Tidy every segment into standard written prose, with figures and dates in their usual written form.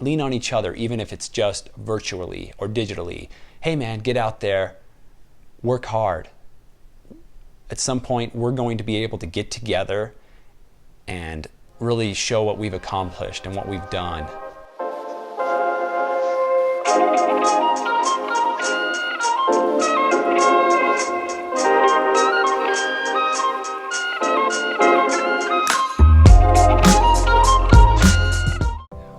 lean on each other, even if it's just virtually or digitally. Hey man, get out there, work hard. At some point, we're going to be able to get together and really show what we've accomplished and what we've done.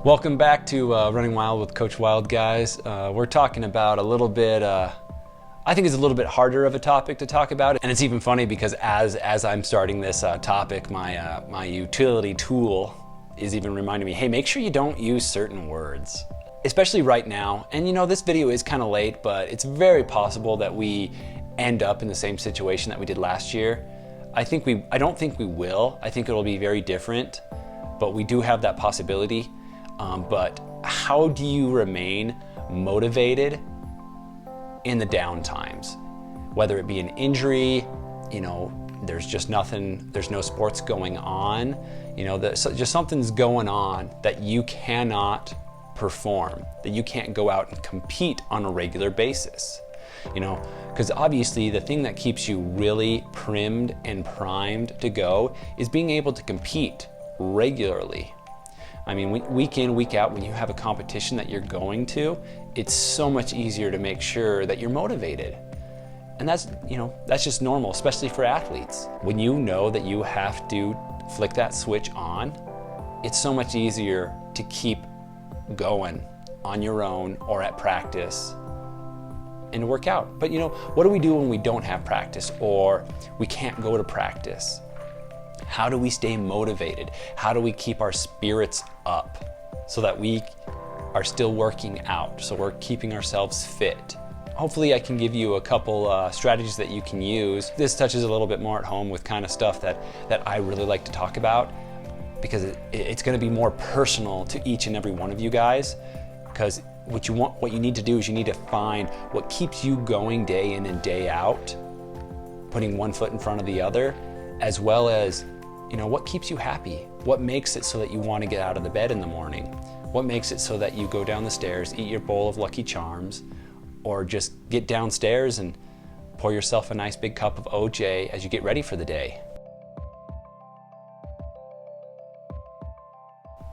Welcome back to Running Wild with Coach Wild, guys. We're talking about a little bit, I think it's a little bit harder of a topic to talk about. And it's even funny because as I'm starting this topic, my utility tool is even reminding me, hey, make sure you don't use certain words, especially right now. And you know, this video is kind of late, but it's very possible that we end up in the same situation that we did last year. I don't think we will. I think it'll be very different, but we do have that possibility. But how do you remain motivated in the down times? Whether it be an injury, you know, there's just nothing, there's no sports going on, you know, just something's going on that you cannot perform, that you can't go out and compete on a regular basis. You know, because obviously the thing that keeps you really primed and primed to go is being able to compete regularly. I mean, week in, week out, when you have a competition that you're going to, it's so much easier to make sure that you're motivated. And that's, you know, that's just normal, especially for athletes. When you know that you have to flick that switch on, it's so much easier to keep going on your own or at practice and to work out. But you know, what do we do when we don't have practice or we can't go to practice? How do we stay motivated? How do we keep our spirits up so that we are still working out, so we're keeping ourselves fit? Hopefully I can give you a couple strategies that you can use. This touches a little bit more at home with kind of stuff that I really like to talk about, because it's going to be more personal to each and every one of you guys. Because what you need to do is you need to find what keeps you going day in and day out, putting one foot in front of the other, as well as, you know, what keeps you happy? What makes it so that you want to get out of the bed in the morning? What makes it so that you go down the stairs, eat your bowl of Lucky Charms, or just get downstairs and pour yourself a nice big cup of OJ as you get ready for the day?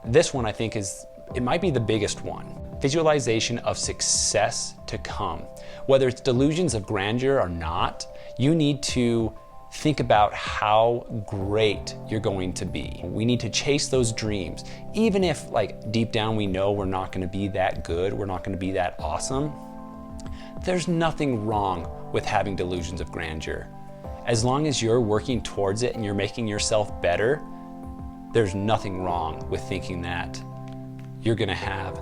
This one I think it might be the biggest one. Visualization of success to come. Whether it's delusions of grandeur or not, you need to think about how great you're going to be. We need to chase those dreams. Even if, like, deep down we know we're not going to be that good, we're not going to be that awesome, there's nothing wrong with having delusions of grandeur. As long as you're working towards it and you're making yourself better, there's nothing wrong with thinking that you're going to have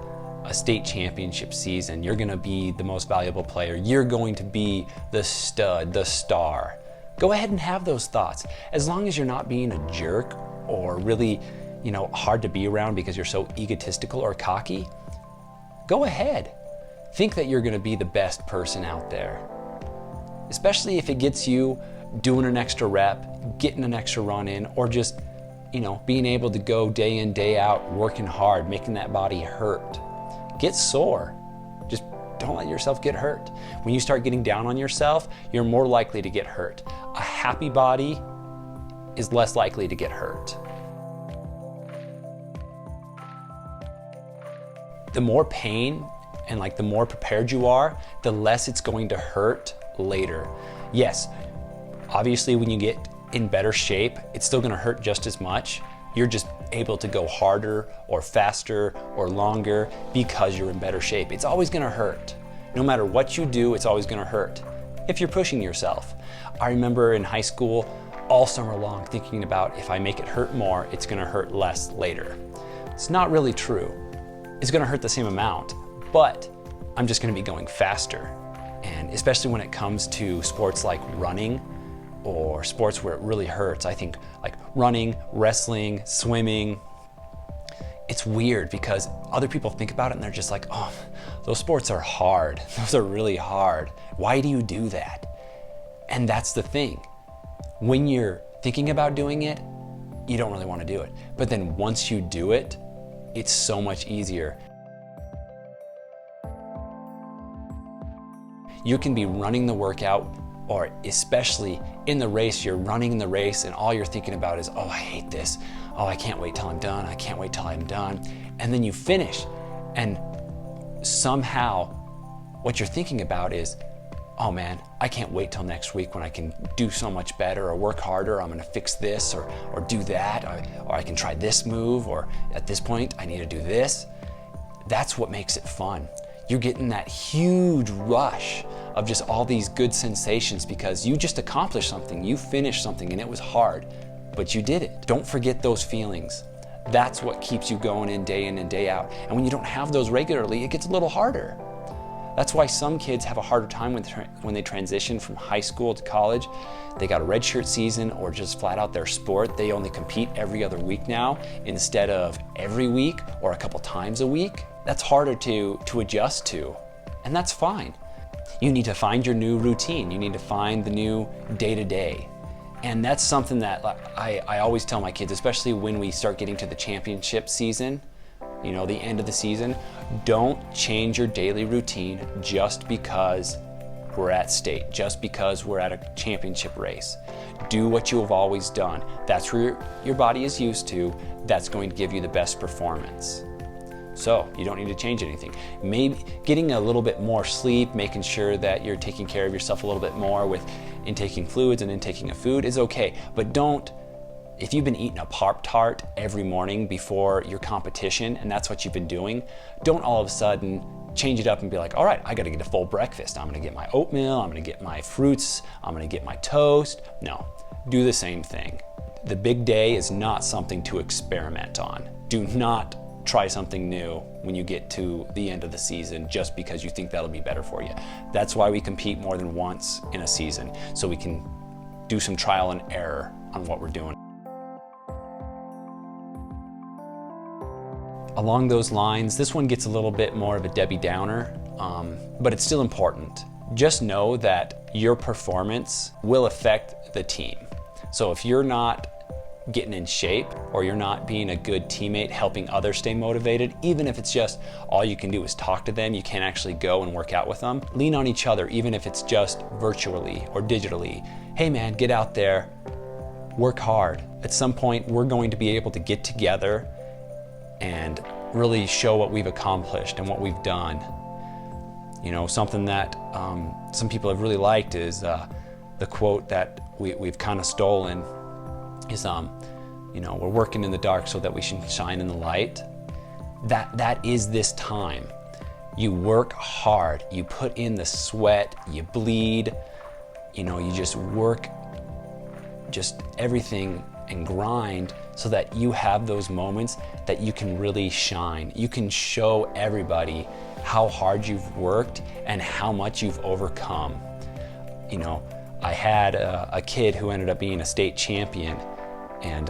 a state championship season, you're going to be the most valuable player, you're going to be the stud, the star. Go ahead and have those thoughts. As long as you're not being a jerk or really, you know, hard to be around because you're so egotistical or cocky, go ahead. Think that you're gonna be the best person out there. Especially if it gets you doing an extra rep, getting an extra run in, or just, you know, being able to go day in, day out, working hard, making that body hurt. Get sore. Just don't let yourself get hurt. When you start getting down on yourself, you're more likely to get hurt. A happy body is less likely to get hurt. The more pain and the more prepared you are, the less it's going to hurt later. Yes, obviously when you get in better shape, it's still gonna hurt just as much. You're just able to go harder or faster or longer because you're in better shape. It's always gonna hurt. No matter what you do, it's always gonna hurt if you're pushing yourself. I remember in high school, all summer long, thinking about if I make it hurt more, it's gonna hurt less later. It's not really true. It's gonna hurt the same amount, but I'm just gonna be going faster. And especially when it comes to sports like running or sports where it really hurts, I think like running, wrestling, swimming, it's weird because other people think about it and they're just like, oh, those sports are hard. Those are really hard. Why do you do that? And that's the thing. When you're thinking about doing it, you don't really want to do it. But then once you do it, it's so much easier. You can be running the workout, or especially in the race, you're running the race and all you're thinking about is, oh, I hate this. Oh, I can't wait till I'm done. I can't wait till I'm done. And then you finish, and somehow what you're thinking about is, oh man, I can't wait till next week when I can do so much better or work harder. I'm gonna fix this or do that, or I can try this move, or at this point I need to do this. That's what makes it fun. You're getting that huge rush of just all these good sensations because you just accomplished something, you finished something, and it was hard, but you did it. Don't forget those feelings. That's what keeps you going in and day out. And when you don't have those regularly, it gets a little harder. That's why some kids have a harder time when they transition from high school to college. They got a redshirt season, or just flat out their sport. They only compete every other week now instead of every week or a couple times a week. That's harder to adjust to, and that's fine. You need to find your new routine. You need to find the new day-to-day. And that's something that I always tell my kids, especially when we start getting to the championship season, you know, the end of the season. Don't change your daily routine just because we're at state, just because we're at a championship race. Do what you have always done. That's where your body is used to. That's going to give you the best performance. So you don't need to change anything. Maybe getting a little bit more sleep, making sure that you're taking care of yourself a little bit more with intaking fluids and intaking of food is okay. But don't, if you've been eating a Pop-Tart every morning before your competition and that's what you've been doing, don't all of a sudden change it up and be like, all right, I gotta get a full breakfast. I'm gonna get my oatmeal, I'm gonna get my fruits, I'm gonna get my toast. No, do the same thing. The big day is not something to experiment on. Do not try something new when you get to the end of the season just because you think that'll be better for you. That's why we compete more than once in a season, so we can do some trial and error on what we're doing. Along those lines, this one gets a little bit more of a Debbie Downer, but it's still important. Just know that your performance will affect the team. So if you're not getting in shape, or you're not being a good teammate helping others stay motivated, even if it's just all you can do is talk to them, you can't actually go and work out with them, lean on each other, even if it's just virtually or digitally. Hey man, get out there, work hard. At some point, we're going to be able to get together and really show what we've accomplished and what we've done. You know, something that some people have really liked is the quote that we've kind of stolen is, you know, we're working in the dark so that we can shine in the light. That is this time. You work hard, you put in the sweat, you bleed, you know, you just work just everything and grind so that you have those moments that you can really shine. You can show everybody how hard you've worked and how much you've overcome. You know, I had a kid who ended up being a state champion, and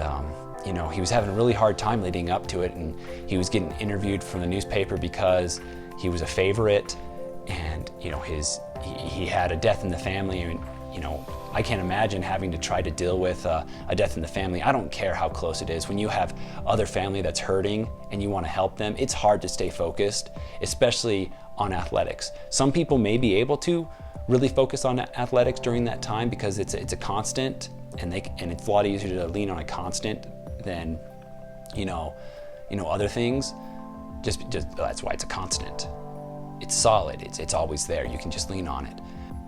you know, he was having a really hard time leading up to it, and he was getting interviewed from the newspaper because he was a favorite, and you know, he had a death in the family, and you know, I can't imagine having to try to deal with a death in the family. I don't care how close it is. When you have other family that's hurting and you want to help them, it's hard to stay focused, especially on athletics. Some people may be able to really focus on athletics during that time because it's a constant, and it's a lot easier to lean on a constant than you know other things. Just that's why it's a constant. It's solid. It's always there. You can just lean on it.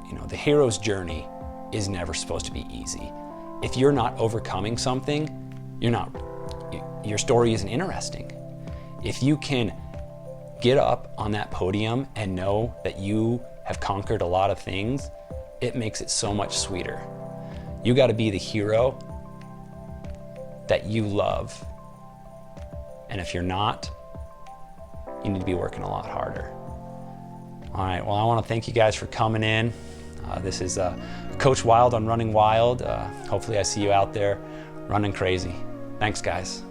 You know, the hero's journey is never supposed to be easy. If you're not overcoming something, your story isn't interesting. If you can get up on that podium and know that you have conquered a lot of things, it makes it so much sweeter. You got to be the hero that you love. And if you're not, you need to be working a lot harder. All right, well, I want to thank you guys for coming in. This is Coach Wilde on Running Wild. Hopefully I see you out there running crazy. Thanks, guys.